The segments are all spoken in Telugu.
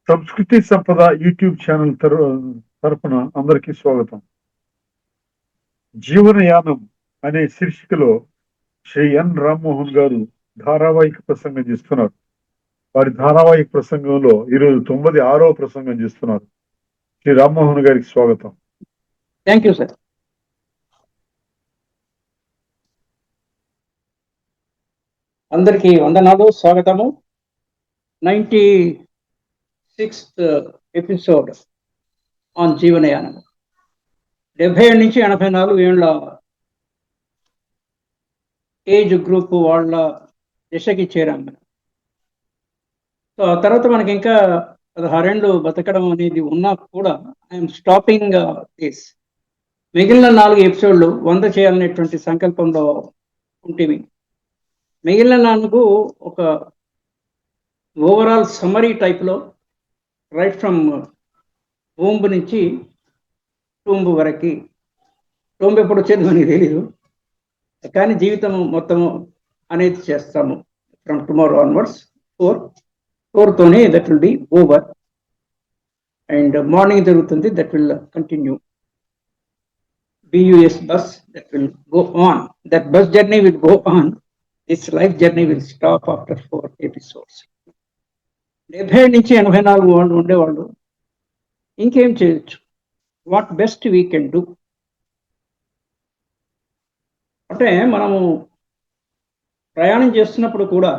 సంస్కృతి సంపద యూట్యూబ్ ఛానల్ తరపున అందరికీ స్వాగతం. జీవనయానం అనే శీర్షికలో శ్రీ ఎన్ రామ్మోహన్ గారు ధారావాహిక ప్రసంగం చేస్తున్నారు. వారి ధారావాహిక ప్రసంగంలో ఈరోజు 96వ ప్రసంగం చేస్తున్నారు. శ్రీ రామ్మోహన్ గారికి స్వాగతం. Thank you sir. అందరికీ వందనాలు, స్వాగతము. 96th episode on జీవనయానం. 77 నుంచి 84 ఏళ్ళ ఏజ్ గ్రూప్ వాళ్ళ దిశకి చేరాం మనం. సో ఆ తర్వాత మనకి ఇంకా 16 ఏళ్ళు బతకడం అనేది ఉన్నా కూడా ఐఎమ్ స్టాపింగ్ దిస్. మిగిలిన 4 ఎపిసోడ్లు 100 చేయాలనేటువంటి సంకల్పంలో ఉంటుంది. మిగిలిన 4 ఒక ఓవరాల్ సమ్మరీ టైప్లో రైట్ ఫ్రమ్ వూంబ్ నుంచి టూంబ్ వరకు. టూంబ్ ఎప్పుడు వచ్చేది మనకి తెలీదు, కానీ జీవితం మొత్తము అనేది చేస్తాము ఫ్రమ్ టుమారో ఆన్వర్డ్స్. 4తోనే that will be over. And morning జరుగుతుంది, that will continue. BUS bus that will go on. That bus journey will go on. This life journey will stop after 4 episodes. 70 నుంచి 84 వాళ్ళు ఉండేవాళ్ళు ఇంకేం చేయొచ్చు, what best we can do అంటే, మనము ప్రయాణం చేస్తున్నప్పుడు కూడా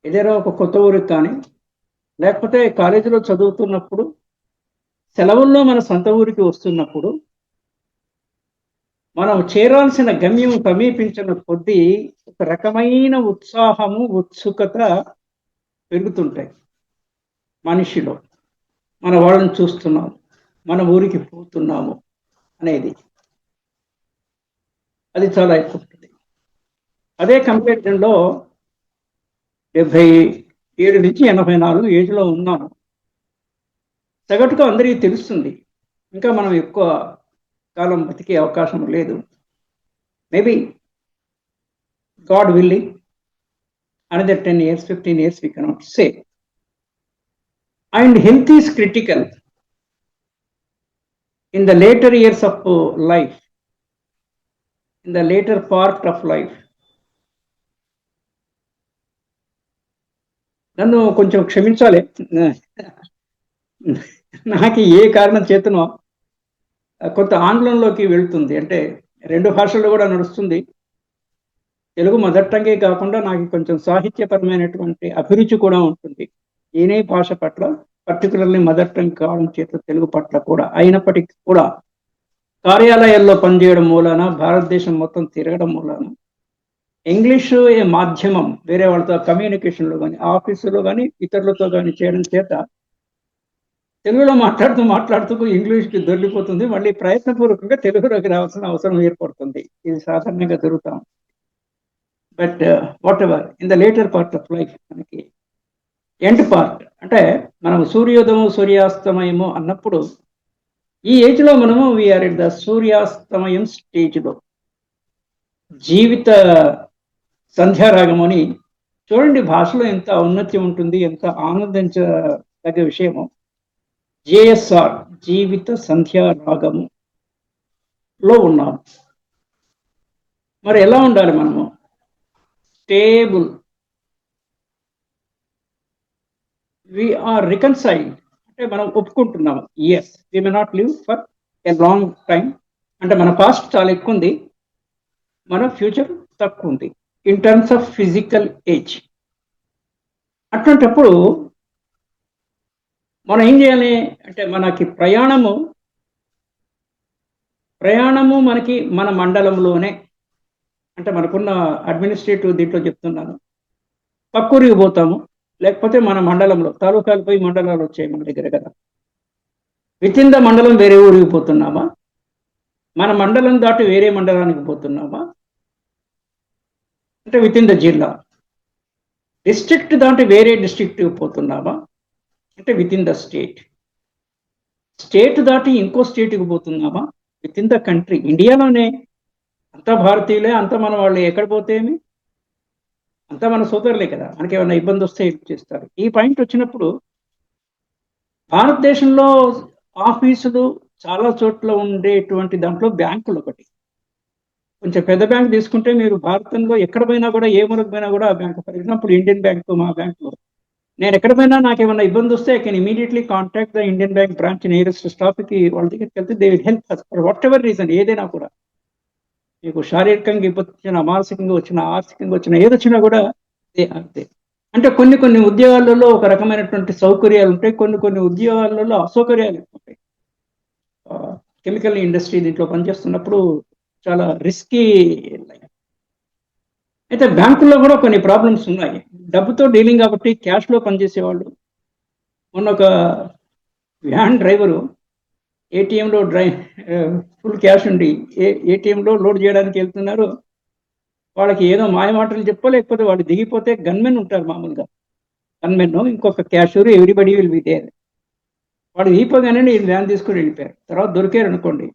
ఏదైనా ఒక కొత్త ఊరికి కానీ, లేకపోతే కాలేజీలో చదువుతున్నప్పుడు, సెలవుల్లో మన సొంత ఊరికి వస్తున్నప్పుడు, మనం చేరాల్సిన గమ్యం సమీపించిన కొద్దీ ఒక రకమైన ఉత్సాహము, ఉత్సుకత పెరుగుతుంటాయి మనిషిలో. మన వాళ్ళని చూస్తున్నాము, మన ఊరికి పోతున్నాము అనేది అది చాలా ఎక్కువ ఉంటుంది. అదే కంపారిజన్లో 77 నుంచి 84 ఏజ్లో ఉన్నాము. సగటుగా అందరికీ తెలుస్తుంది, ఇంకా మనం ఎక్కువ కాలం బతికే అవకాశం లేదు. Maybe God willing another 10 years, 15 years, we cannot say. And health is critical in the later years of life, in the later part of life. నన్ను కొంచెం క్షమించాలి, నాకు ఏ కారణం చేతనో కొంత ఆంగ్లంలోకి వెళ్తుంది. అంటే 2 భాషల్లో కూడా నడుస్తుంది. తెలుగు మదర్ టంగే కాకుండా నాకు కొంచెం సాహిత్యపరమైనటువంటి అభిరుచి కూడా ఉంటుంది ఏనే భాష పట్ల, పర్టికులర్లీ మదర్ టంగ్ కావడం చేత తెలుగు పట్ల కూడా. అయినప్పటికీ కూడా కార్యాలయాల్లో పనిచేయడం మూలాన, భారతదేశం మొత్తం తిరగడం మూలాన, ఇంగ్లీషు ఏ మాధ్యమం వేరే వాళ్ళతో కమ్యూనికేషన్లో కానీ, ఆఫీసులో కానీ, ఇతరులతో కానీ చేయడం చేత తెలుగులో మాట్లాడుతూ ఇంగ్లీష్కి దొరికిపోతుంది. మళ్ళీ ప్రయత్నపూర్వకంగా తెలుగులోకి రావాల్సిన అవసరం ఏర్పడుతుంది. ఇది సాధారణంగా జరుగుతాం. But whatever, in the later part of life, మనకి ఎండ్ పార్ట్ అంటే మనం సూర్యోదయము, సూర్యాస్తమయము అన్నప్పుడు, ఈ ఏజ్లో మనము వీఆర్ ఎట్ ద సూర్యాస్తమయం స్టేజ్లో. జీవిత సంధ్యారాగం అని చూడండి, భాషలో ఎంత ఔన్నత్యం ఉంటుంది, ఎంత ఆనందించదగ్గ విషయము. JSR, జీవిత సంధ్యారాగము లో ఉన్నాము. మరి ఎలా ఉండాలి మనము? స్టేబుల్, we are reconciled అంటే మనం ఒప్పుకుంటున్నాము. Yes, we may not live for a long time అంటే మన పాస్ట్ చాలా ఎక్కువ ఉంది, మన ఫ్యూచర్ తక్కువ ఉంది in terms of physical age. అటువంటిప్పుడు మనం ఏం చేయాలి అంటే, మనకి ప్రయాణము మనకి మన మండలంలోనే, అంటే మనకున్న అడ్మినిస్ట్రేటివ్ దీంట్లో చెప్తున్నాను, పక్కూరికి పోతాము, లేకపోతే మన మండలంలో, తాలూకాలు పోయి మండలాలు వచ్చాయి మన దగ్గర కదా, విత్ ఇన్ ద మండలం వేరే ఊరికి పోతున్నామా, మన మండలం దాటి వేరే మండలానికి పోతున్నామా, అంటే విత్ ఇన్ ద జిల్లా. డిస్ట్రిక్ట్ దాటి వేరే డిస్ట్రిక్ట్కి పోతున్నామా, అంటే with in the state. State దాటి ఇంకో స్టేట్కి పోతున్నామా, విత్ ఇన్ ద కంట్రీ. ఇండియాలోనే అంతా భారతీయులే, అంతా మన వాళ్ళు, ఎక్కడ పోతే ఏమి, అంతా మన సోదరులే కదా, మనకి ఏమైనా ఇబ్బంది వస్తే హెల్ప్ చేస్తారు. ఈ పాయింట్ వచ్చినప్పుడు భారతదేశంలో ఆఫీసులు చాలా చోట్ల ఉండేటువంటి దాంట్లో బ్యాంకులు ఒకటి. కొంచెం పెద్ద బ్యాంక్ తీసుకుంటే మీరు భారతంలో ఎక్కడ పోయినా కూడా, ఏ మూలకు పోయినా కూడా ఆ bank. For example Indian bank, మా బ్యాంకులో నేను ఎక్కడ పోయినా నాకు ఏమైనా ఇబ్బంది వస్తే I can immediately contact the Indian bank branch nearest స్టాఫ్కి, వాళ్ళ దగ్గరికి వెళ్తే they will help us for whatever. ఏదైనా కూడా మీకు శారీరకంగా ఇబ్బంది వచ్చినా, మానసికంగా వచ్చినా, ఆర్థికంగా వచ్చినా, ఏదొచ్చినా కూడా అంతే. అంటే కొన్ని కొన్ని ఉద్యోగాలలో ఒక రకమైనటువంటి సౌకర్యాలు ఉంటాయి, కొన్ని ఉద్యోగాలలో అసౌకర్యాలు ఉంటాయి. కెమికల్ ఇండస్ట్రీ దీంట్లో పనిచేస్తున్నప్పుడు చాలా రిస్కీ. అయితే బ్యాంకుల్లో కూడా కొన్ని ప్రాబ్లమ్స్ ఉన్నాయి. డబ్బుతో డీలింగ్ కాబట్టి క్యాష్లో పనిచేసేవాళ్ళు. మొన్న ఒక వ్యాన్ డ్రైవరు ఏటీఎంలో ఫుల్ క్యాష్ ఉండి ఏటీఎంలో లోడ్ చేయడానికి వెళ్తున్నారు. వాళ్ళకి ఏదో మాయమాటలు చెప్పో, లేకపోతే వాళ్ళు దిగిపోతే గన్మెన్ ఉంటారు మామూలుగా, గన్మెన్, ఇంకొక cashier, everybody will be there. వాడు దిగిపోగానే ఈ వ్యాన్ తీసుకుని వెళ్ళిపోయారు. తర్వాత దొరికారు అనుకోండి,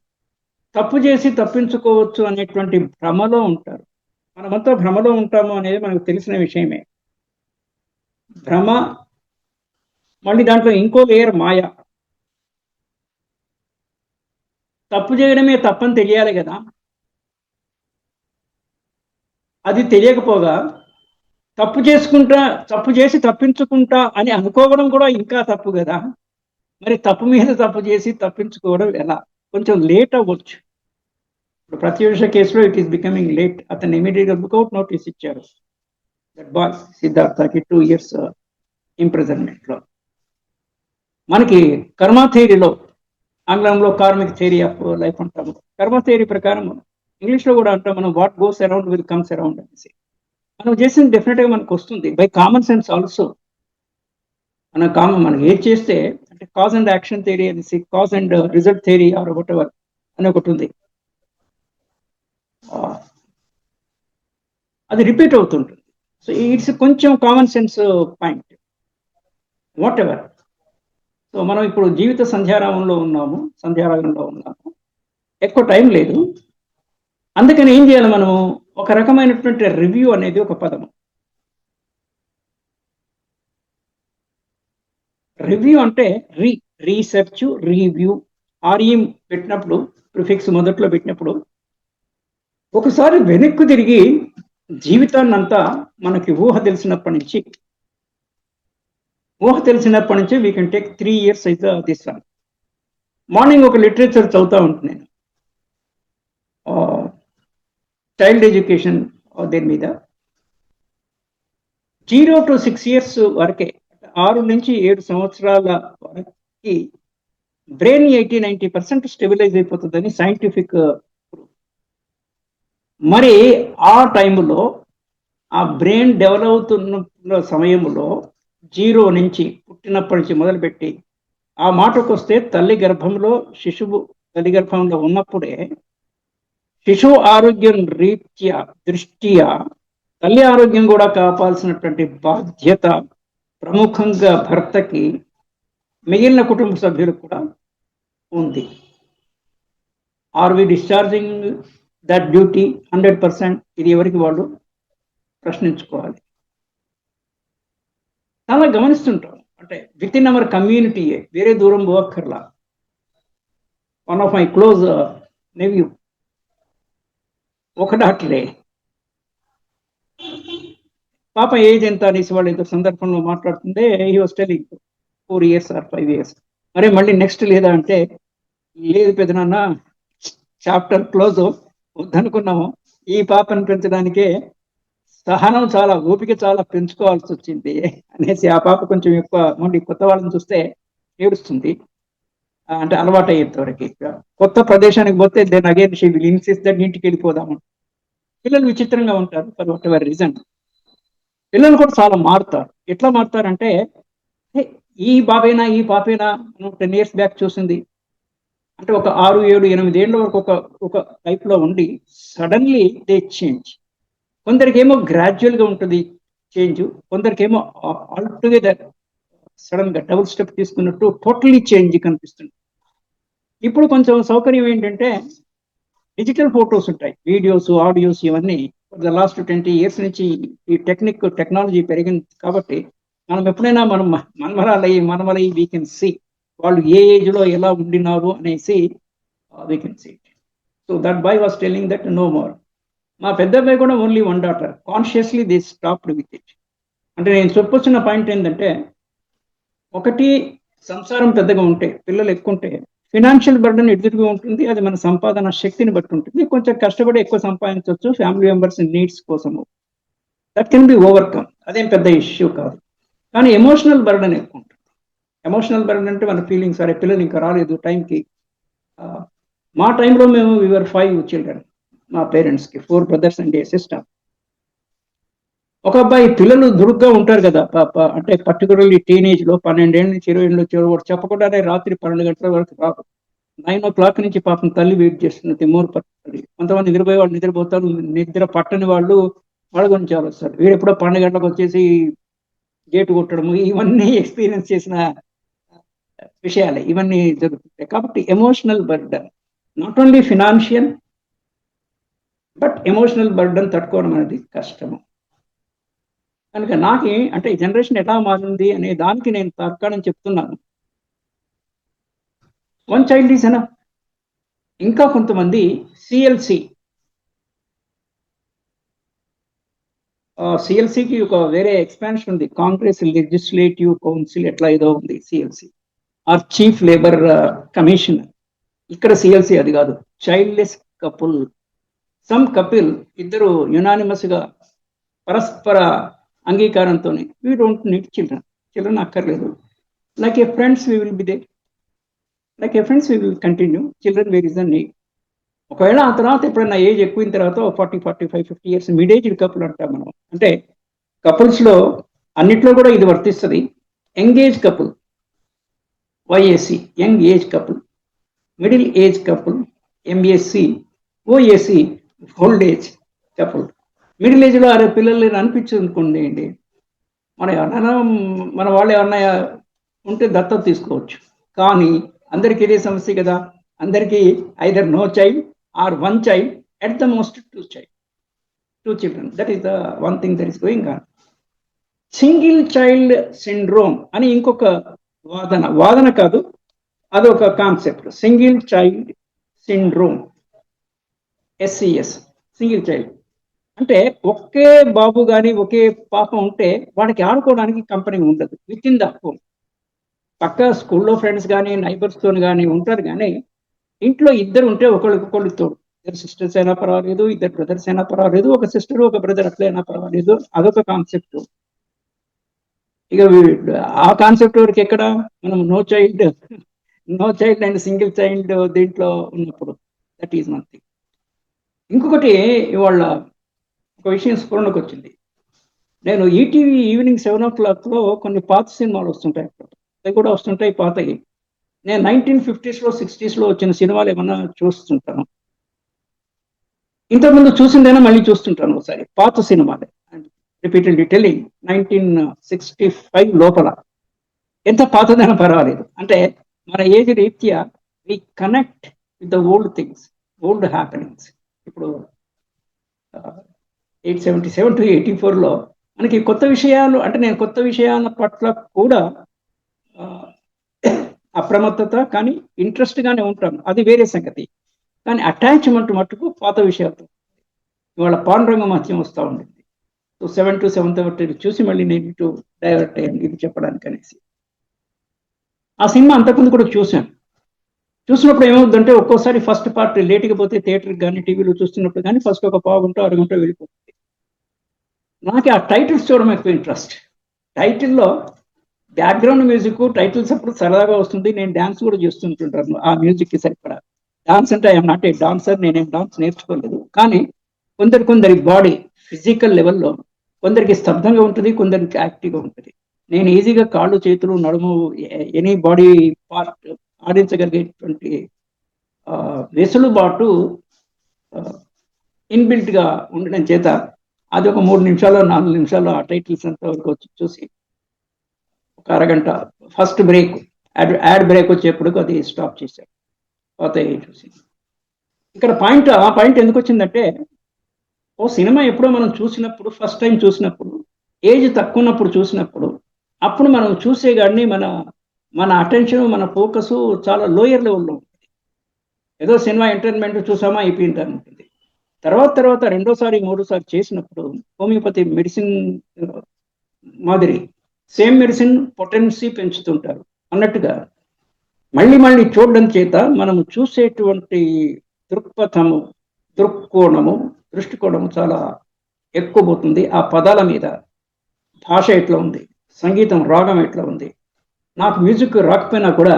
తప్పు చేసి తప్పించుకోవచ్చు అనేటువంటి భ్రమలో ఉంటారు. మనమంతా భ్రమలో ఉంటాము అనేది మనకు తెలిసిన విషయమే. భ్రమ, మళ్ళీ దాంట్లో ఇంకో లేయర్ మాయ. తప్పు చేయడమే తప్పని తెలియాలి కదా, అది తెలియకపోగా తప్పు చేసి తప్పించుకుంటా అని అనుకోవడం కూడా ఇంకా తప్పు కదా. మరి తప్పు మీద తప్పు చేసి తప్పించుకోవడం ఎలా? కొంచెం లేట్ అవ్వచ్చు. ఇప్పుడు ప్రత్యూష కేసులో ఇట్ ఈస్ బికమింగ్ లేట్. అతను ఇమీడియట్గా లుకౌట్ నోటీస్ ఇచ్చారు. దట్ బాయ్ సిద్ధార్థకి 2 years ఇంప్రిజన్మెంట్లో. మనకి కర్మ థియరీలో, ఆంగ్లంలో కార్మిక్ థియరీ ఆఫ్ లైఫ్ అంటాము. కర్మ థియరీ ప్రకారం ఇంగ్లీష్లో కూడా అంటాం మనం, what goes around will comes around అనేసి. మనం చేసింది డెఫినెట్గా మనకు వస్తుంది బై కామన్ సెన్స్ ఆల్సో. మనం ఏది చేస్తే, అంటే కాజ్ అండ్ యాక్షన్ థియరీ అనేసి, cause and result theory are what ever అని ఒకటి ఉంది. అది రిపీట్ అవుతుంటుంది. సో ఇట్స్ కొంచెం common sense point, what ever. So మనం ఇప్పుడు జీవిత సంధ్యారాగంలో ఉన్నాము, ఎక్కువ టైం లేదు. అందుకని ఏం చేయాలి మనము? ఒక రకమైనటువంటి రివ్యూ అనేది ఒక పదము. రివ్యూ అంటే రీసెర్చ్, రివ్యూ, ఆర్ఈ పెట్టినప్పుడు, ప్రిఫిక్స్ మొదట్లో పెట్టినప్పుడు, ఒకసారి వెనక్కు తిరిగి జీవితాన్ని అంతా మనకి ఊహ తెలిసినప్పటి నుంచి వీ కెన్ టేక్ 3 years అయితే దిస్ వన్. మార్నింగ్ ఒక లిటరేచర్ చదువుతూ ఉంటుంది నేను, చైల్డ్ ఎడ్యుకేషన్ దేని మీద. 0 to 6 years వరకే, 6 నుంచి 7 సంవత్సరాల వరకు బ్రెయిన్ 80-90% స్టెబిలైజ్ అయిపోతుందని సైంటిఫిక్. మరి ఆ టైంలో, ఆ బ్రెయిన్ డెవలప్ అవుతున్న సమయంలో, 0 నుంచి పుట్టినప్పటి నుంచి మొదలుపెట్టి ఆ మాటకు వస్తే తల్లి గర్భంలో, శిశువు తల్లి గర్భంలో ఉన్నప్పుడే శిశువు ఆరోగ్యం దృష్ట్యా తల్లి ఆరోగ్యం కూడా కాపాల్సినటువంటి బాధ్యత ప్రముఖంగా భర్తకి, మిగిలిన కుటుంబ సభ్యులకు కూడా ఉంది. Are we discharging that duty 100%? ఇది ఎవరికి వాళ్ళు ప్రశ్నించుకోవాలి. చాలా గమనిస్తుంటాం, అంటే విత్ ఇన్ అవర్ కమ్యూనిటీయే, వేరే దూరం పోక్కర్లా. One of my close nephew, ఒక డాక్టరే, పాప ఏజ్ ఎంత అనేసి వాళ్ళు ఏదో సందర్భంలో మాట్లాడుతుంటే, he was telling 4 years or 5 years. మరి మళ్ళీ నెక్స్ట్ లేదా అంటే, లేదు పెద్దనాన్న, చాప్టర్ క్లోజ్, వద్దనుకున్నాము. ఈ పాపను పెంచడానికే సహనం చాలా, ఓపిక చాలా పెంచుకోవాల్సి వచ్చింది అనేసి, ఆ పాప కొంచెం ఎక్కువ మొండి, కొత్త వాళ్ళని చూస్తే ఏడుస్తుంది. అంటే అలవాటు అయ్యేంత వరకు. కొత్త ప్రదేశానికి పోతే then again she will insist that ఇంటికి వెళ్ళిపోదాము. పిల్లలు విచిత్రంగా ఉంటారు ఫర్ వాట్ ఎవర్ రీజన్. పిల్లలు కూడా చాలా మారుతారు. ఎట్లా మారుతారంటే, ఈ బాబేనా ఈ పాపేనా 10 years బ్యాక్ చూసింది అంటే, ఒక 6, 7, 8 ఏళ్ళ వరకు ఒక టైప్లో ఉండి సడన్లీ దే చేంజ్. కొందరికేమో గ్రాడ్యువల్గా ఉంటుంది చేంజ్, కొందరికేమో ఆల్టుగెదర్ సడన్గా డబుల్ స్టెప్ తీసుకున్నట్టు టోటలీ చేంజ్ కనిపిస్తుంది. ఇప్పుడు కొంచెం సౌకర్యం ఏంటంటే, డిజిటల్ ఫొటోస్ ఉంటాయి, వీడియోస్, ఆడియోస్, ఇవన్నీ ద లాస్ట్ 20 years నుంచి ఈ టెక్నాలజీ పెరిగింది కాబట్టి, మనం ఎప్పుడైనా మనమలయ్యి వీ కెన్ సీ వాళ్ళు ఏ ఏజ్ లో ఎలా ఉండినారు అనేసి we can see. So that boy was telling that no more. మా పెద్ద అబ్బాయి కూడా only one daughter, consciously they stopped with it. అంటే నేను చెప్పొచ్చిన పాయింట్ ఏంటంటే, ఒకటి సంసారం పెద్దగా ఉంటే, పిల్లలు ఎక్కువ ఉంటే ఫినాన్షియల్ బర్డన్ ఎదురుగా ఉంటుంది. అది మన సంపాదన శక్తిని బట్టి ఉంటుంది. కొంచెం కష్టపడి ఎక్కువ సంపాదించవచ్చు ఫ్యామిలీ మెంబర్స్ నీడ్స్ కోసము. దట్ కెన్ బి ఓవర్కమ్, అదేం పెద్ద ఇష్యూ కాదు. కానీ ఎమోషనల్ బర్డన్ ఎక్కువ ఉంటుంది. ఎమోషనల్ బర్డన్ అంటే మన ఫీలింగ్స్, సరే పిల్లలు ఇంకా రాలేదు టైంకి. మా టైంలో మేము వివర్ 5 చిల్డ్రన్, మా పేరెంట్స్కి 4 brothers అండ్ ఏ సిస్టర్. ఒక అబ్బాయి, పిల్లలు దురుగ్గా ఉంటారు కదా అంటే పర్టికులర్లీ టీనేజ్ లో 12 ఏళ్ళ నుంచి 20 ఏళ్ళు వచ్చేవాడు చెప్పకుండానే రాత్రి 12 గంటల వరకు రాదు. 9 o'clock నుంచి పాపం తల్లి వెయిట్ చేస్తుంది, తిమ్మూరు పడుతుంది. కొంతమంది నిద్రపోయే వాళ్ళు నిద్రపోతారు, నిద్ర పట్టని వాళ్ళు వాళ్ళ గురించి ఆలోచిస్తారు. వీడు ఎప్పుడో 12 గంటలకు వచ్చేసి గేటు కొట్టడము, ఇవన్నీ ఎక్స్పీరియన్స్ చేసిన విషయాలే ఇవన్నీ జరుగుతుంటాయి. కాబట్టి emotional burden, not only financial but emotional burden తట్టుకోవడం అనేది కష్టము. కనుక నాకు అంటే ఈ జనరేషన్ ఎలా మారింది అనే దానికి నేను తర్కాణం చెప్తున్నాను. 1 child ఈజ్ ఎనఫ్. ఇంకా కొంతమంది సిఎల్సి, సిఎల్సికి ఒక వేరే ఎక్స్పాన్షన్ ఉంది, కాంగ్రెస్ లెజిస్లేటివ్ కౌన్సిల్ ఎట్లా ఏదో ఉంది CLC, or chief labour commissioner. ఇక్కడ సిఎల్సి అది కాదు, చైల్డ్లెస్ కపుల్. సమ్ కపుల్ ఇద్దరు యునానిమస్ గా పరస్పర అంగీకారంతో, వీ డోంట్ నీడ్ చిల్డ్రన్ అక్కర్లేదు. Like a friends we will be they, like a friends we will continue, children where is the need. ఒకవేళ ఆ తర్వాత ఎప్పుడైనా ఏజ్ ఎక్కువైన తర్వాత 40, 45, 50 years మిడ్ ఏజ్డ్ కపుల్ అంటాం మనం. అంటే కపుల్స్ లో అన్నిట్లో కూడా ఇది వర్తిస్తుంది. Young age couple YAC, young age couple, middle age couple MAC, OAC old age couple. Middle ఏజ్లో అరే పిల్లలు అనిపించింది అనుకోండి, మన వాళ్ళు ఏమన్నా ఉంటే దత్తత తీసుకోవచ్చు. కానీ అందరికీ ఇదే సమస్య కదా, అందరికీ either no child or 1 child, at the most 2 children. That is the one thing that is going on. Single child syndrome అని ఇంకొక వాదన కాదు, అదొక concept. Single child syndrome, SCS, single child అంటే ఒకే బాబు కానీ ఒకే పాప ఉంటే వాడికి ఆడుకోవడానికి కంపెనీ ఉండదు విత్ ఇన్ ద హోమ్. పక్క స్కూల్లో ఫ్రెండ్స్ కానీ నైబర్స్తో కానీ ఉంటారు, కానీ ఇంట్లో ఇద్దరు ఉంటే ఒకళ్ళకొకళ్ళు తోడు. ఇద్దరు సిస్టర్స్ అయినా పర్వాలేదు, ఇద్దరు బ్రదర్స్ అయినా పర్వాలేదు, ఒక సిస్టర్ ఒక బ్రదర్ అట్లయినా పర్వాలేదు. అదొక కాన్సెప్ట్. ఇక ఆ కాన్సెప్ట్ వరకు ఎక్కడ మనం no child and single child దీంట్లో ఉన్నప్పుడు, దట్ ఈజ్ వన్ థింగ్. ఇంకొకటి ఇవాళ ఒక విషయం స్ఫురణకు వచ్చింది. నేను ఈటీవీ ఈవినింగ్ 7 o'clock కొన్ని పాత సినిమాలు వస్తుంటాయి, అవి కూడా వస్తుంటాయి పాతవి. నేను 1950s, 60s వచ్చిన సినిమాలు ఏమన్నా చూస్తుంటాను. ఇంతకుముందు చూసిందైనా మళ్ళీ చూస్తుంటాను ఒకసారి పాత సినిమాలే. రిపీటెడ్లీ టెల్లింగ్ 1965 లోపల ఎంత పాతదైనా పర్వాలేదు. అంటే మన ఏజ్ రీత్యా we connect with the old things, old happenings. ఇప్పుడు 877 to 84 మనకి కొత్త విషయాలు, అంటే నేను కొత్త విషయాల పట్ల కూడా అప్రమత్తత కానీ ఇంట్రెస్ట్గానే ఉంటాను, అది వేరే సంగతి. కానీ అటాచ్మెంట్ మట్టుకు పాత విషయాలతో. ఇవాళ పాండురంగ మహత్యం వస్తూ ఉండింది. సో 7 to 7:30 చూసి మళ్ళీ నేను ఇటు డైవర్ట్ అయ్యాను ఇది చెప్పడానికి అనేసి. ఆ సినిమా అంతకుముందు కూడా చూసినప్పుడు ఏమవుతుందంటే, ఒక్కోసారి ఫస్ట్ పార్ట్ లేట్గా పోతే థియేటర్కి కానీ టీవీలో చూస్తున్నప్పుడు కానీ ఫస్ట్ ఒక పావు గంట 6 గంట వెళ్ళిపోతుంది. నాకు ఆ టైటిల్స్ చూడడం ఎక్కువ ఇంట్రెస్ట్. టైటిల్లో బ్యాక్గ్రౌండ్ మ్యూజిక్, టైటిల్స్ అప్పుడు సరదాగా వస్తుంది. నేను డ్యాన్స్ కూడా చేస్తుంటుంటాను ఆ మ్యూజిక్కి సరిపడా. డాన్స్ అంటే ఐఎమ్ నాట్ ఏ డాన్సర్, నేనేం డాన్స్ నేర్చుకోలేదు. కానీ కొందరి బాడీ ఫిజికల్ లెవెల్లో కొందరికి స్తబ్దంగా ఉంటుంది, కొందరికి యాక్టివ్గా ఉంటుంది. నేను ఈజీగా కాళ్ళు, చేతులు, నడుము, ఎనీ బాడీ పార్ట్ ఆడించగలిగేటువంటి వెసులుబాటు ఇన్బిల్ట్గా ఉండడం చేత అది ఒక 3 నిమిషాలు 4 నిమిషాలు ఆ టైటిల్స్ అంతా వరకు వచ్చి చూసి ఒక అరగంట ఫస్ట్ బ్రేక్, యాడ్ బ్రేక్ వచ్చేప్పుడు అది స్టాప్ చేశారు. పాత చూసి ఇక్కడ ఆ పాయింట్ ఎందుకు వచ్చిందంటే, ఓ సినిమా ఎప్పుడో మనం చూసినప్పుడు, ఫస్ట్ టైం చూసినప్పుడు, ఏజ్ తక్కువ ఉన్నప్పుడు చూసినప్పుడు, అప్పుడు మనం చూసేగాడిని మన మన అటెన్షన్, మన ఫోకస్ చాలా లోయర్ లెవెల్లో ఉంటుంది. ఏదో సినిమా ఎంటర్టైన్మెంట్ చూసామా అయిపోయింది ఉంటుంది. తర్వాత రెండోసారి మూడోసారి చేసినప్పుడు హోమియోపతి మెడిసిన్ మాదిరి సేమ్ మెడిసిన్ పొటెన్సీ పెంచుతుంటారు అన్నట్టుగా మళ్ళీ చూడడం చేత మనము చూసేటువంటి దృక్పథము, దృక్కోణము, దృష్టికోణము చాలా ఎక్కువ పోతుంది. ఆ పదాల మీద భాష ఎట్లా ఉంది, సంగీతం రాగం ఎట్లా ఉంది. నాకు మ్యూజిక్ రాకపోయినా కూడా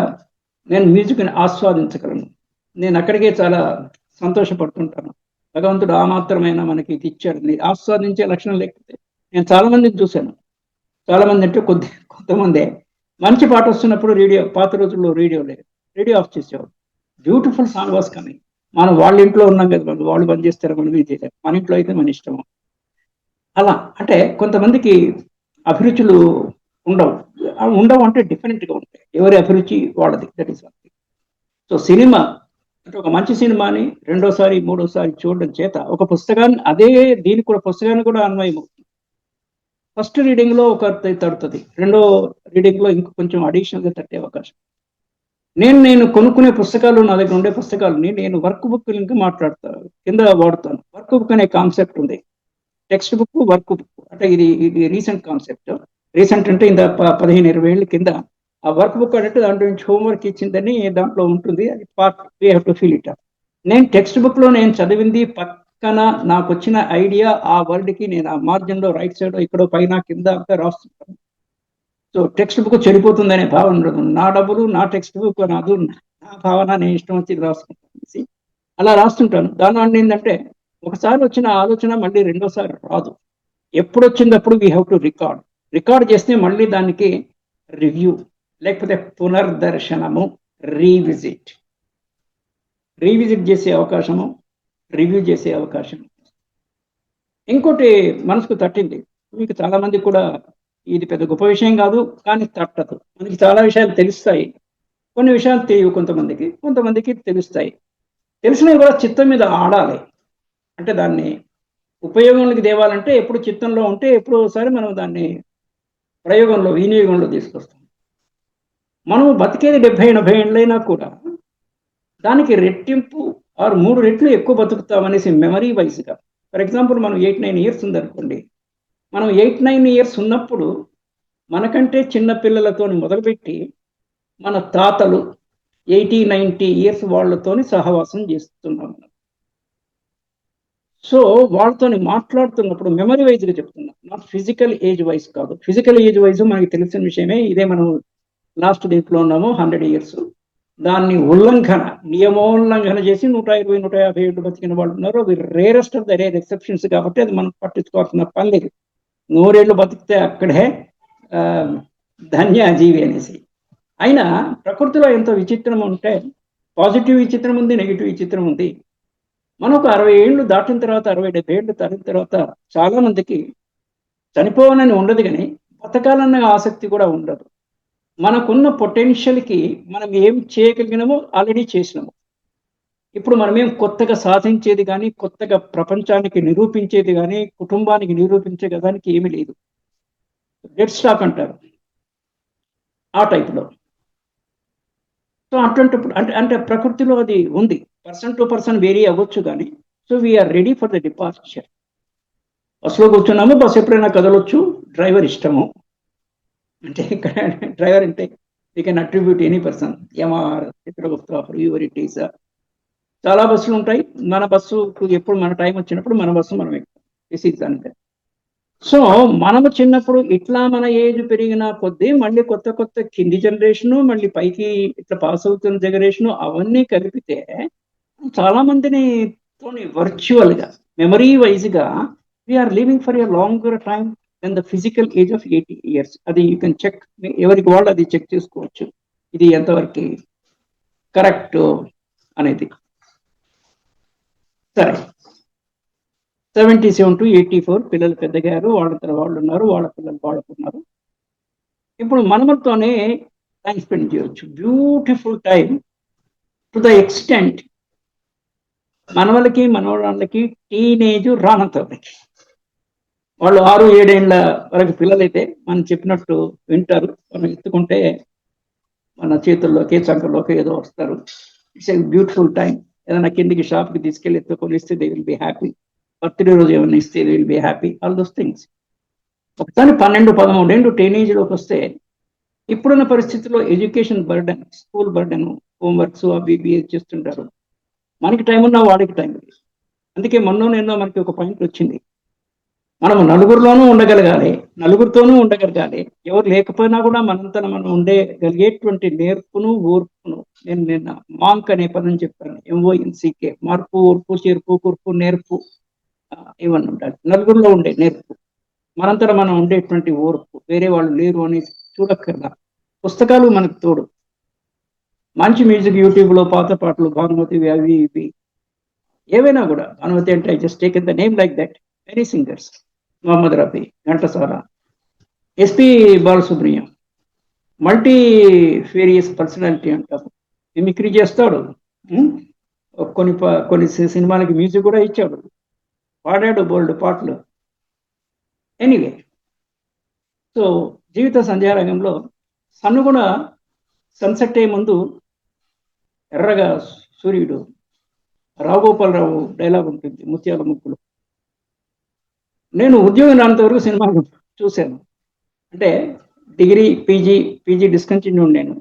నేను మ్యూజిక్ని ఆస్వాదించగలను. నేను అక్కడికే చాలా సంతోషపడుతుంటాను. భగవంతుడు ఆ మాత్రమైనా మనకి ఇది ఇచ్చాడు. ఆస్వాదించే లక్షణం లేకపోతే నేను చాలా మందిని చూశాను. చాలా మంది అంటే కొంతమందే మంచి పాట వస్తున్నప్పుడు రేడియో, పాత రోజుల్లో రేడియో ఆఫ్ చేసేవాడు. Beautiful song was coming. మనం వాళ్ళ ఇంట్లో ఉన్నాం కదా, వాళ్ళు బంద్ చేస్తారు, మనం ఇది చేయలేం. మన ఇంట్లో అయితే మన ఇష్టము. అలా అంటే కొంతమందికి అభిరుచులు ఉండవు అంటే డిఫరెంట్గా ఉంటాయి. ఎవరి అభిరుచి వాళ్ళది. That is what. So cinema అంటే ఒక మంచి సినిమాని రెండోసారి మూడోసారి చూడడం చేత ఒక పుస్తకాన్ని, అదే దీనికి కూడా పుస్తకాన్ని కూడా అన్వయం అవుతుంది. ఫస్ట్ రీడింగ్ లో ఒక తడుతుంది, రెండో రీడింగ్ లో ఇంకొక కొంచెం అడిషనల్ గా తట్టే అవకాశం. నేను కొనుక్కునే పుస్తకాలు, నా దగ్గర ఉండే పుస్తకాలని నేను వర్క్ బుక్ కింద వాడుతాను. వర్క్ బుక్ అనే కాన్సెప్ట్ ఉంది. టెక్స్ట్ బుక్, వర్క్ బుక్ అంటే ఇది రీసెంట్ కాన్సెప్ట్. రీసెంట్ అంటే ఇంత 15-20 ఏళ్ళ కింద ఆ వర్క్ బుక్ అంటే దాంట్లో నుంచి హోంవర్క్ ఇచ్చిందని దాంట్లో ఉంటుంది. అది part we have to fill it up. నేను టెక్స్ట్ బుక్ లో నేను చదివింది పక్కన నాకు వచ్చిన ఐడియా ఆ వర్డ్ కి నేను ఆ మార్జిన్ లో రైట్ సైడ్ ఇక్కడో పైన కింద అంతా రాస్తుంటాను. సో టెక్స్ట్ బుక్ చెడిపోతుందనే భావన ఉండదు. నా డబ్బులు, నా టెక్స్ట్ బుక్, నాదు, నా భావన, నేను ఇష్టం వచ్చి రాసుకుంటాను. అలా రాస్తుంటాను. దానివల్ల ఏంటంటే ఒకసారి వచ్చిన ఆలోచన మళ్ళీ రెండోసారి రాదు. ఎప్పుడు వచ్చినప్పుడు వీ హ్యావ్ టు రికార్డ్ చేస్తే మళ్ళీ దానికి రివ్యూ లేకపోతే పునర్దర్శనము, రీవిజిట్ చేసే అవకాశము, రివ్యూ చేసే అవకాశం. ఇంకోటి మనసుకు తట్టింది, మీకు చాలా మంది కూడా ఇది పెద్ద గొప్ప విషయం కాదు, కానీ తట్టదు. మనకి చాలా విషయాలు తెలుస్తాయి, కొన్ని విషయాలు తెలియవు కొంతమందికి తెలుస్తాయి. తెలిసినవి కూడా చిత్తం మీద ఆడాలి. అంటే దాన్ని ఉపయోగంలోకి తేవాలంటే ఎప్పుడు చిత్తంలో ఉంటే ఎప్పుడో ఒకసారి మనం దాన్ని వినియోగంలో తీసుకొస్తాం. మనం బతికేది 70-80 ఏళ్ళైనా కూడా దానికి రెట్టింపు 3 రెట్లు ఎక్కువ బతుకుతామనేసి మెమరీ వైజ్గా. ఫర్ ఎగ్జాంపుల్ మనం 8-9 ఇయర్స్ ఉందనుకోండి. మనం 8-9 ఇయర్స్ ఉన్నప్పుడు మనకంటే చిన్న పిల్లలతో మొదలుపెట్టి మన తాతలు 80-90 ఇయర్స్ వాళ్ళతోని సహవాసం చేస్తున్నాం. సో వాళ్ళతో మాట్లాడుతున్నప్పుడు మెమరీ వైజ్గా చెప్తున్నాం, నాట్ ఫిజికల్ ఏజ్ వైజ్ కాదు. ఫిజికల్ ఏజ్ వైజ్ మనకి తెలిసిన విషయమే. ఇదే మనం లాస్ట్ దీంట్లో ఉన్నాము 100 ఇయర్స్. దాన్ని నియమోల్లంఘన చేసి 120-150 ఏళ్ళు బతికిన వాళ్ళు ఉన్నారు. అవి rarest of the rare exceptions కాబట్టి అది మనం పట్టించుకోవాల్సిన పని లేదు. 100 ఏళ్ళు బతికితే అక్కడే ధన్యజీవి అనేసి. అయినా ప్రకృతిలో ఎంత విచిత్రం ఉంటే పాజిటివ్ విచిత్రం ఉంది, నెగిటివ్ విచిత్రం ఉంది. మనకు 60 ఏళ్ళు దాటిన తర్వాత, 60-70 ఏళ్ళు దాటిన తర్వాత చాలా మందికి చనిపోవాలని ఉండదు, కానీ బతకాలన్న ఆసక్తి కూడా ఉండదు. మనకున్న పొటెన్షియల్కి మనం ఏం చేయగలిగినామో ఆల్రెడీ చేసినాము. ఇప్పుడు మనమేం కొత్తగా సాధించేది కానీ, కొత్తగా ప్రపంచానికి నిరూపించేది కానీ, కుటుంబానికి నిరూపించడానికి ఏమీ లేదు. డెడ్ స్టాక్ అంటారు ఆ టైప్లో. సో అటువంటిప్పుడు అంటే ప్రకృతిలో అది ఉంది. పర్సన్ టు పర్సన్ వేరీ అవ్వచ్చు కానీ. So we are ready for the departure. బస్సులో కూర్చున్నాము, బస్సు ఎప్పుడైనా కదలొచ్చు, డ్రైవర్ ఇష్టము. అంటే ఇక్కడ డ్రైవర్ అంటే you can attribute any person, MR, Chitragupta, యూరిటీస్. చాలా బస్సులు ఉంటాయి. మన బస్సుకు ఎప్పుడు మన టైం వచ్చినప్పుడు మన బస్సు మనం ఎక్కుతాం. అంటే సో మనము చిన్నప్పుడు ఇట్లా మన ఏజ్ పెరిగిన కొద్దీ మళ్ళీ కొత్త కింది జనరేషను, మళ్ళీ పైకి ఇట్లా పాస్ అవుతున్న జనరేషను, అవన్నీ కలిపితే చాలా మందిని వర్చువల్గా, మెమరీ వైజ్గా we are living for a longer time then the physical age of 80 years. అది యూ కెన్ చెక్, ఎవరికి వాళ్ళు అది చెక్ చేసుకోవచ్చు, ఇది ఎంతవరకు కరెక్ట్ అనేది. సరే, 77 to 84 పిల్లలు పెద్దగారు, వాళ్ళ వాళ్ళు ఉన్నారు, వాళ్ళ పిల్లలు వాళ్ళకున్నారు. ఇప్పుడు మనమతోనే టైం స్పెండ్ చేయవచ్చు, beautiful time, to the extent మనవలకి మనవరాళ్ళకి టీనేజ్ రానంతవరకు. వాళ్ళు 6-7 ఏళ్ళ వరకు పిల్లలైతే మనం చెప్పినట్టు వింటారు. మనం ఎత్తుకుంటే మన చేతుల్లోకి చంకల్లోకి ఏదో వస్తారు. It's a beautiful time. ఏదైనా కిందికి షాప్కి తీసుకెళ్ళి ఎత్తుకొని ఇస్తే they will be happy. Birthday రోజు ఏమైనా ఇస్తే they will be happy. All those things. ఒకసారి 12, 13 ఏళ్ళు టీనేజ్లోకి వస్తే ఇప్పుడున్న పరిస్థితుల్లో education burden, school burden, homeworks అవి ఇవి చేస్తుంటారు. మనకి టైం ఉన్నా వాడికి టైం లేదు. అందుకే మొన్న నిన్న మనకి ఒక పాయింట్ వచ్చింది. మనం నలుగురిలోనూ ఉండగలగాలి, నలుగురితోనూ ఉండగలగాలి. ఎవరు లేకపోయినా కూడా మనంతన మనం ఉండగలిగేటువంటి నేర్పును, ఓర్పును. నేను నిన్న మాంక్ అనే పదం చెప్పాను. MONCK. మార్పు, ఓర్పు, చేర్పు, కూర్పు, నేర్పు ఇవన్నీ ఉండాలి. నలుగురిలో ఉండే నేర్పు, మనంతట మనం ఉండేటువంటి ఓర్పు. వేరే వాళ్ళు లేరు అని చూడక్కర్లా. పుస్తకాలు మనకు తోడు. మంచి మ్యూజిక్ యూట్యూబ్లో పాత పాటలు, భానుమతి అవి ఇవి ఏవైనా కూడా. భానుమతి అంటే I just take the name like that. Many singers, Mohammed Rafi, Ghantasala, SP Balasubrahmanyam, multifarious personality అంటారు. మిమిక్రీ చేస్తాడు, కొన్ని సినిమాలకి మ్యూజిక్ కూడా ఇచ్చాడు, పాడాడు బోల్డ్ పాటలు. ఎనీవే, సో జీవిత సంధ్యారంగంలో సన్ను కూడా సన్సెట్ అయ్యే ముందు ఎర్రగా సూర్యుడు, రావుగోపాలరావు డైలాగ్ ఉంటుంది ముత్యాల ముగ్గులు. నేను ఉద్యోగం రానంత వరకు సినిమా చూశాను. అంటే డిగ్రీ, పీజీ డిస్కంటిన్యూడ్. నేను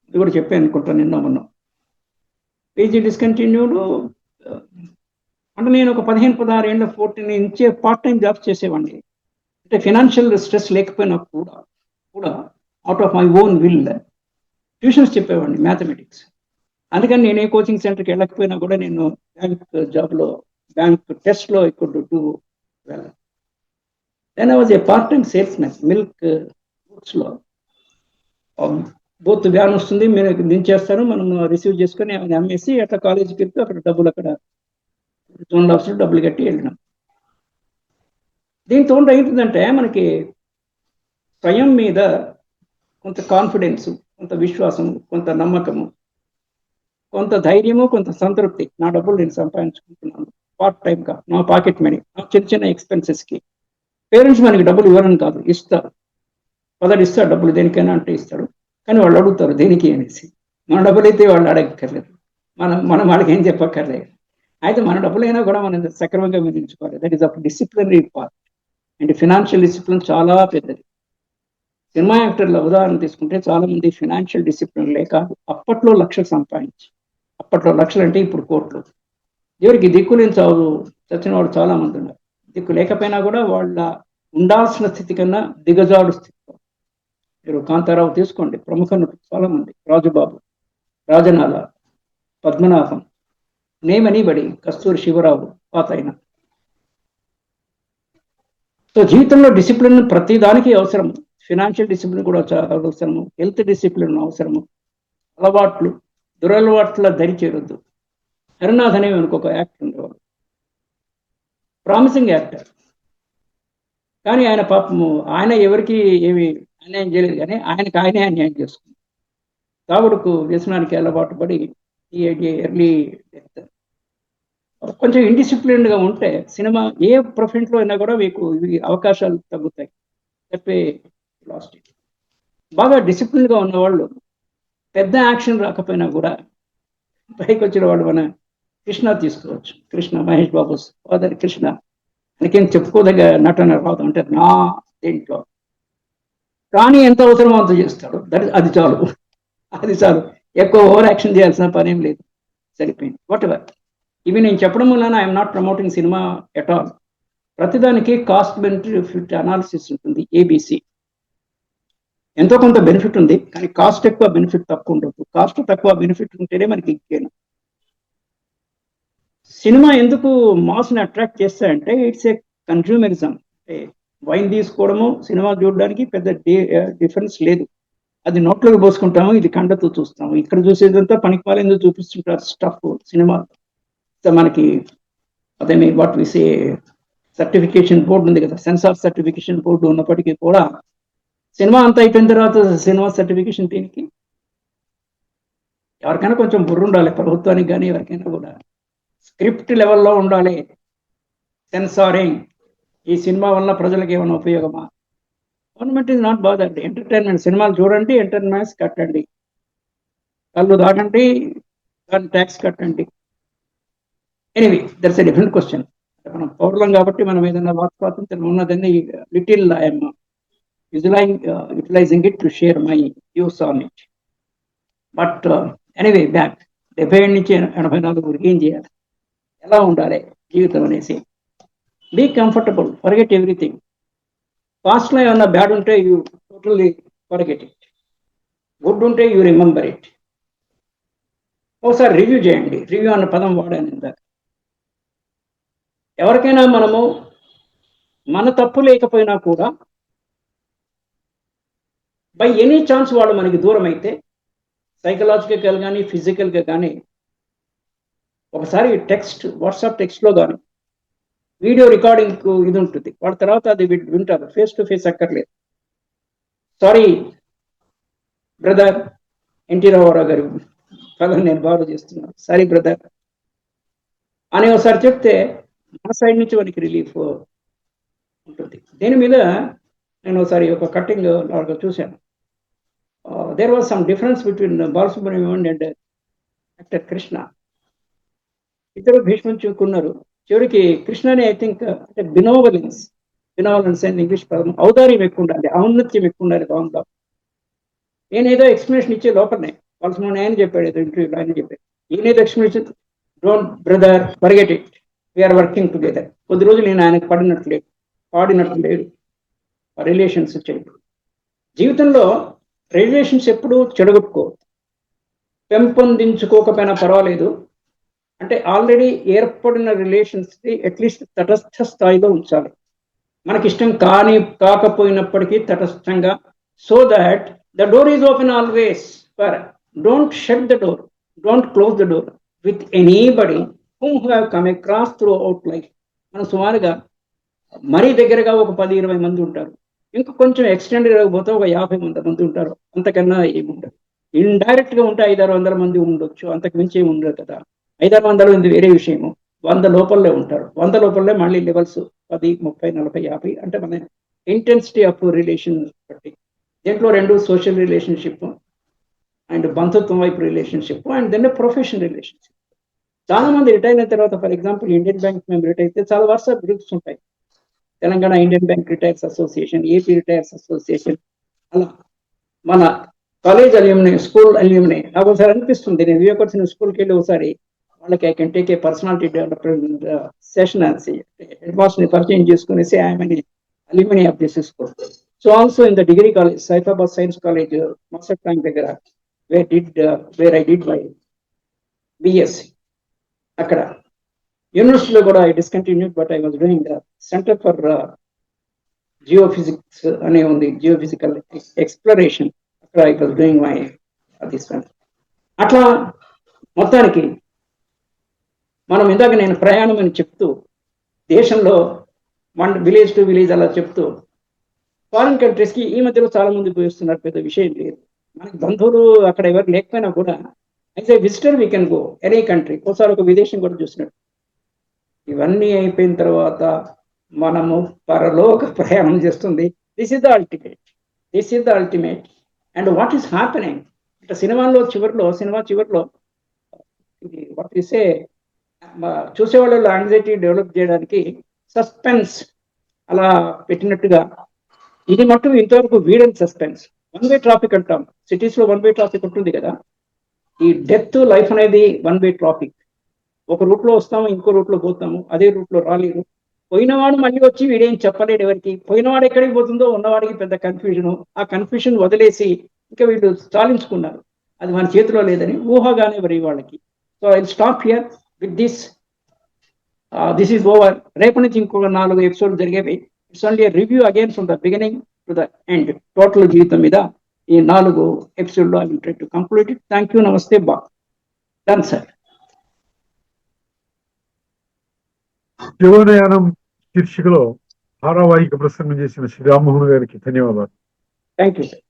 ఇది కూడా చెప్పాను అనుకుంటాను నిన్న మొన్న. పీజీ డిస్కంటిన్యూడ్ అంటే నేను ఒక 15-16 ఏళ్ళ 14 నుంచే పార్ట్ టైం జాబ్స్ చేసేవాడిని. అంటే ఫినాన్షియల్ స్ట్రెస్ లేకపోయినా కూడా out of my own will tuitions చెప్పేవాడిని, మ్యాథమెటిక్స్. అందుకని నేను ఏ కోచింగ్ సెంటర్కి వెళ్ళకపోయినా కూడా నేను బ్యాంక్ టెస్ట్లో I could do well. Then I was a part time salesman milk గూడ్స్లో. బోత్ వ్యాన్ వస్తుంది, మీరు దించేస్తాను, మనం రిసీవ్ చేసుకొని అమ్మేసి అట్లా కాలేజీకి వెళ్తే అక్కడ డబ్బులు, అక్కడ జోన్ ఆఫీసులో డబ్బులు కట్టి వెళ్ళినాం. దీంతో ఏంటంటే మనకి స్వయం మీద కొంత కాన్ఫిడెన్స్, కొంత విశ్వాసం, కొంత నమ్మకము, కొంత ధైర్యము, కొంత సంతృప్తి. నా డబ్బులు నేను సంపాదించుకుంటున్నాను పార్ట్ టైంగా, నా పాకెట్ మనీ, నా చిన్న ఎక్స్పెన్సెస్కి. పేరెంట్స్ మనకి డబ్బులు ఇవ్వరని కాదు, ఇస్తారు. పదడు ఇస్తాడు డబ్బులు, దేనికైనా అంటే ఇస్తాడు. కానీ వాళ్ళు అడుగుతారు దేనికి అనేసి. మన డబ్బులు అయితే వాళ్ళు అడగక్కర్లేదు, మనం వాళ్ళకి ఏం చెప్పక్కర్లేదు. అయితే మన డబ్బులైనా కూడా మనం సక్రమంగా విధించుకోవాలి. That is of disciplinary part. And financial discipline చాలా పెద్దది. సినిమా యాక్టర్ల ఉదాహరణ తీసుకుంటే చాలా మంది ఫినాన్షియల్ డిసిప్లిన్ లేక అప్పట్లో లక్షలు సంపాదించి, అప్పట్లో లక్షలు అంటే ఇప్పుడు కోట్లు, ఎవరికి దిక్కులేని చావు చచ్చిన వాళ్ళు చాలా మంది ఉన్నారు. దిక్కు లేకపోయినా కూడా వాళ్ళ ఉండాల్సిన స్థితి కన్నా దిగజాడు స్థితిలో. మీరు కాంతారావు తీసుకోండి, ప్రముఖ నటులు చాలా మంది, రాజుబాబు, రాజనాల, పద్మనాభం, నేమనిబడి, కస్తూరి శివరావు పాత అయిన. సో జీవితంలో డిసిప్లిన్ ప్రతి దానికి అవసరం. ఫినాన్షియల్ డిసిప్లిన్ కూడా చాలా అవసరము, హెల్త్ డిసిప్లిన్ అవసరము, అలవాట్లు, దురలవాట్ల దరి చేరొద్దు. హరినాథ్ అనే ఒక యాక్టర్ ఉండేవాడు, ప్రామిసింగ్ యాక్టర్. కానీ ఆయన పాపము, ఆయన ఎవరికి ఏమి అన్యాయం చేయలేదు, కానీ ఆయనకి ఆయనే అన్యాయం చేసుకుంది. తాగుడుకు వ్యసనానికి అలవాటు పడి ఈ ఎర్లీ డెత్. కొంచెం ఇండిసిప్లిన్డ్గా ఉంటే సినిమా ఏ ప్రొఫెషన్లో అయినా కూడా మీకు ఇవి అవకాశాలు తగ్గుతాయి. చెప్పే లాస్ట్ బాగా డిసిప్లిన్గా ఉన్నవాళ్ళు పెద్ద యాక్షన్ రాకపోయినా కూడా పైకి వచ్చిన వాడు మన కృష్ణ తీసుకోవచ్చు. కృష్ణ, మహేష్ బాబు ఫాదర్ కృష్ణ, ఆయనకేం చెప్పుకోదగ్గ నటన రాదు అంటే నా దేంట్లో, కానీ ఎంత అవసరమో అంత చేస్తాడు. అది చాలు. ఎక్కువ ఓవర్ యాక్షన్ చేయాల్సిన పని ఏం లేదు, సరిపోయింది. What ever. ఇవి నేను చెప్పడం వలన I'm not promoting cinema at all. ప్రతిదానికి కాస్ట్ బెనిఫిట్ అనాలిసిస్ ఉంటుంది, ABC. ఎంతో కొంత బెనిఫిట్ ఉంది, కానీ కాస్ట్ ఎక్కువ, బెనిఫిట్ తక్కువ ఉండదు. కాస్ట్ తక్కువ, బెనిఫిట్ ఉంటేనే మనకి ఇంకేను. సినిమా ఎందుకు మాస్ని అట్రాక్ట్ చేస్తాయంటే ఇట్స్ ఏ కన్జ్యూమరిజం. అంటే వైన్ తీసుకోవడము, సినిమా చూడడానికి పెద్ద డిఫరెన్స్ లేదు. అది నోట్లోకి పోసుకుంటాము, ఇది కండతో చూస్తాము. ఇక్కడ చూసేదంతా పనికిమాలేందో చూపిస్తుంటారు స్టఫ్ సినిమా. మనకి అదే what we say certification board ఉంది కదా, సెన్సార్ సర్టిఫికేషన్ బోర్డు ఉన్నప్పటికీ కూడా సినిమా అంతా అయిపోయిన తర్వాత సినిమా సర్టిఫికేషన్ దీనికి. ఎవరికైనా కొంచెం బుర్ర ఉండాలి, ప్రభుత్వానికి కానీ ఎవరికైనా కూడా. స్క్రిప్ట్ లెవెల్లో ఉండాలి సెన్సారింగ్. ఈ సినిమా వల్ల ప్రజలకు ఏమైనా ఉపయోగమా? Government is not bothered. Entertainment సినిమాలు చూడండి, ఎంటర్టైన్మెంట్స్ కట్టండి. కళ్ళు తాగండి, దాని ట్యాక్స్ కట్టండి. Anyway that's a different question. మనం పౌరులం కాబట్టి మనం ఏదైనా వాక్ స్వాతంత్రం ఉన్నదని little I'm utilizing it to share my views on it. But anyway back 77 నుంచి 84 ఏం చేయాలి, ఎలా ఉండాలి జీవితం అనేసి. Be comfortable, forget everything. పాస్ట్లో ఏమన్నా బ్యాడ్ ఉంటే you totally forget it, good ఉంటే యూ రిమెంబర్ ఇట్. ఒకసారి రివ్యూ చేయండి. రివ్యూ అన్న పదం వాడాను ఇందాక. ఎవరికైనా మనము మన తప్పు లేకపోయినా కూడా బై ఎనీ ఛాన్స్ వాళ్ళు మనకి దూరం అయితే, సైకలాజికల్ కానీ ఫిజికల్గా కానీ, ఒకసారి టెక్స్ట్, వాట్సాప్ టెక్స్ట్లో కానీ వీడియో రికార్డింగ్ ఇది ఉంటుంది, వాళ్ళ తర్వాత అది వింటారు, ఫేస్ టు ఫేస్ అక్కర్లేదు. సారీ బ్రదర్, ఎన్టీ రామారావు గారు పదం నేను బాగా చేస్తున్నాను, సారీ బ్రదర్ అని ఒకసారి చెప్తే మన సైడ్ నుంచి వారికి రిలీఫ్ ఉంటుంది. దీని మీద నేను ఒకసారి ఒక కట్టింగ్ లాగా చూశాను. There was some difference between Balasubrahmanyam and actor Krishna. ఇద్దరు భీష్మం చూకున్నారు. చివరికి కృష్ణని ఐ థింక్ అంటే బినోవలెన్స్ అండ్ ఇంగ్లీష్ పదం, ఔదార్యం ఎక్కువ ఉండాలి, ఔన్నత్యం ఎక్కువ ఉండాలి భావంలో. నేనేదో ఎక్స్ప్లెనేషన్ ఇచ్చే లోపలనే బాలసుబ్రహ్మణ్యం ఆయన చెప్పాడు, ఏదో ఇంటర్వ్యూలో ఆయన చెప్పాడు, ఈయనేదో ఎక్స్ప్లెనేషన్, don't brother forget it, we're working together. కొద్ది రోజులు నేను ఆయనకు పాడినట్లు లేదు రిలేషన్స్ చెడు. జీవితంలో రిలేషన్స్ ఎప్పుడు చెడగొట్టుకోవద్దు, పెంపొందించుకోకపోయినా పర్వాలేదు. అంటే ఆల్రెడీ ఏర్పడిన రిలేషన్స్ని అట్లీస్ట్ తటస్థ స్థాయిలో ఉంచాలి. మనకి ఇష్టం కాకపోయినప్పటికీ తటస్థంగా, so that the door is open always for, don't shut the door, don't close the door with anybody whom who have come across throughout life. మనం సుమారుగా మరీ దగ్గరగా ఒక 10-20 మంది ఉంటారు, ఇంకా కొంచెం ఎక్స్టెండ్ పోతే ఒక 50 మంది ఉంటారు, అంతకన్నా ఏముండదు. ఇండైరెక్ట్గా ఉంటే 500-600 మంది ఉండొచ్చు, అంతకు మించి ఏమి ఉండదు కదా. 500-600 ఇది వేరే విషయము. 100 లోపలే ఉంటారు. 100 లోపలే మళ్ళీ లెవెల్స్ 10, 30, 40, 50 అంటే మన ఇంటెన్సిటీ ఆఫ్ రిలేషన్ బట్టి. దీంట్లో 2 సోషల్ రిలేషన్షిప్ అండ్ బంధుత్వం వైపు relationship and then professional relationship. చాలా మంది రిటైర్ అయిన తర్వాత, ఫర్ ఎగ్జాంపుల్ ఇండియన్ బ్యాంక్ మేము రిటైర్ అయితే చాలా వాట్సాప్ గ్రూప్స్ ఉంటాయి. Telangana Indian bank retirees association, AP retirees association, అలా మన కాలేజ్ అల్యూమినీ, స్కూల్ అల్యూమినీ. నాకు ఒకసారి అనిపిస్తుంది, నేను వివేకొచ్చిన స్కూల్కి వెళ్ళి ఒకసారి వాళ్ళకి I can take a personality development session అనేసి హెడ్ మాస్టర్ని పరిచయం చేసుకునేసి I'm alumni of this school. So also in the degree college, Saifabad science college Masab Tank దగ్గర where I did my BSc. అక్కడ యూనివర్సిటీలో కూడా I discontinued, but I was doing the centre for geophysics అనే ఉంది, జియోఫిజికల్ ఎక్స్ప్లోరేషన్. అక్కడ I was doing my this one. అట్లా మొత్తానికి మనం ఇందాక నేను ప్రయాణం అని చెప్తూ, దేశంలో విలేజ్ టు విలేజ్ అలా చెప్తూ, ఫారిన్ కంట్రీస్కి ఈ మధ్యలో చాలా మంది పోయిస్తున్నారు, పెద్ద విషయం లేదు. మనకి బంధువులు అక్కడ ఎవరు లేకపోయినా కూడా as a visitor we can go any country. ఒకసారి ఒక విదేశం కూడా చూసినట్టు. ఇవన్నీ అయిపోయిన తర్వాత మనము పరలోక ప్రయాణం చేస్తుంది. This is the ultimate. And what is happening ఇట్లా సినిమా చివరిలో ఇది వాట్ ఈసే చూసేవాళ్ళలో యాంగ్జైటీ డెవలప్ చేయడానికి సస్పెన్స్ అలా పెట్టినట్టుగా, ఇది మట్టు ఇంతవరకు వీడని సస్పెన్స్. 1 వే ట్రాఫిక్ అంటాం, సిటీస్లో 1 వే ట్రాఫిక్ ఉంటుంది కదా. ఈ డెత్ లైఫ్ అనేది 1 వే ట్రాఫిక్. ఒక రూట్లో వస్తాము, ఇంకో రూట్లో పోతాము, అదే రూట్లో రాలేరు. పోయినవాడు మళ్ళీ వచ్చి వీడేం చెప్పలేడు ఎవరికి. పోయినవాడు ఎక్కడికి పోతుందో ఉన్నవాడికి పెద్ద కన్ఫ్యూజను. ఆ కన్ఫ్యూజన్ వదిలేసి ఇంకా వీళ్ళు చాలించుకున్నారు, అది మన చేతిలో లేదని ఊహగానే వరి వాళ్ళకి. So I stop here with this is over. రేపటి నుంచి ఇంకొక 4 ఎపిసోడ్లు జరిగేవి. It's only review again from the beginning to the end. Total జీవితం మీద ఈ 4 ఎపిసోడ్లో I will try to conclude it. Thank you, నమస్తే, బా డన్ సార్. జీవనయానం శీర్షికలో ధారావాహిక ప్రసంగం చేసిన శ్రీ రామ్మోహన్ గారికి ధన్యవాదాలు. Thank you sir.